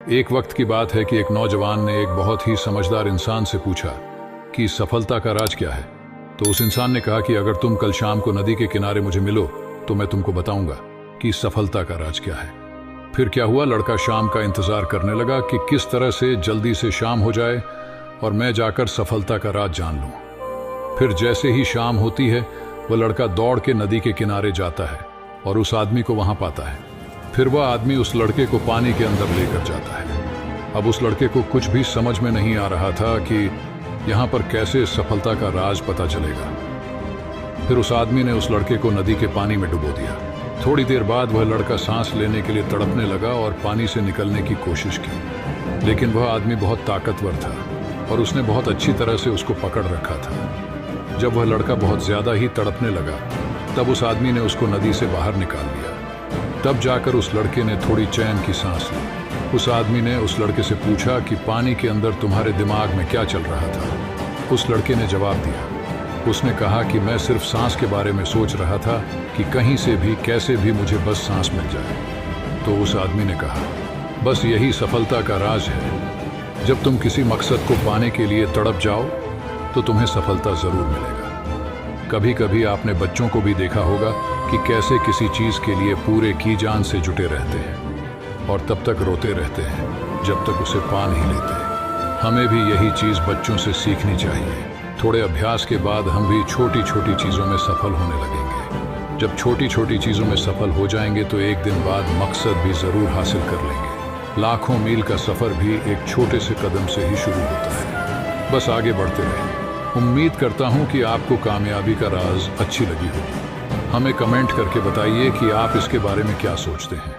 एक वक्त की बात है कि एक नौजवान ने एक बहुत ही समझदार इंसान से पूछा कि सफलता का राज क्या है। तो उस इंसान ने कहा कि अगर तुम कल शाम को नदी के किनारे मुझे मिलो तो मैं तुमको बताऊंगा कि सफलता का राज क्या है। फिर क्या हुआ, लड़का शाम का इंतजार करने लगा कि किस तरह से जल्दी से शाम हो जाए और मैं जाकर सफलता का राज जान लूं। फिर जैसे ही शाम होती है वह लड़का दौड़ के नदी के किनारे जाता है और उस आदमी को वहां पाता है। फिर वह आदमी उस लड़के को पानी के अंदर लेकर जाता है। अब उस लड़के को कुछ भी समझ में नहीं आ रहा था कि यहाँ पर कैसे सफलता का राज पता चलेगा। फिर उस आदमी ने उस लड़के को नदी के पानी में डुबो दिया। थोड़ी देर बाद वह लड़का सांस लेने के लिए तड़पने लगा और पानी से निकलने की कोशिश की, लेकिन वह आदमी बहुत ताकतवर था और उसने बहुत अच्छी तरह से उसको पकड़ रखा था। जब वह लड़का बहुत ज्यादा ही तड़पने लगा तब उस आदमी ने उसको नदी से बाहर निकाल लिया। तब जाकर उस लड़के ने थोड़ी चैन की सांस ली। उस आदमी ने उस लड़के से पूछा कि पानी के अंदर तुम्हारे दिमाग में क्या चल रहा था। उस लड़के ने जवाब दिया, उसने कहा कि मैं सिर्फ सांस के बारे में सोच रहा था कि कहीं से भी कैसे भी मुझे बस सांस मिल जाए। तो उस आदमी ने कहा, बस यही सफलता का राज है। जब तुम किसी मकसद को पाने के लिए तड़प जाओ तो तुम्हें सफलता जरूर मिलेगा। कभी कभी आपने बच्चों को भी देखा होगा कि कैसे किसी चीज के लिए पूरे की जान से जुटे रहते हैं और तब तक रोते रहते हैं जब तक उसे पा नहीं लेते। हमें भी यही चीज बच्चों से सीखनी चाहिए। थोड़े अभ्यास के बाद हम भी छोटी छोटी चीजों में सफल होने लगेंगे। जब छोटी छोटी चीजों में सफल हो जाएंगे तो एक दिन बाद मकसद भी जरूर हासिल कर लेंगे। लाखों मील का सफर भी एक छोटे से कदम से ही शुरू होता है। बस आगे बढ़ते रहें। उम्मीद करता हूं कि आपको कामयाबी का राज अच्छी लगी होगी। हमें कमेंट करके बताइए कि आप इसके बारे में क्या सोचते हैं।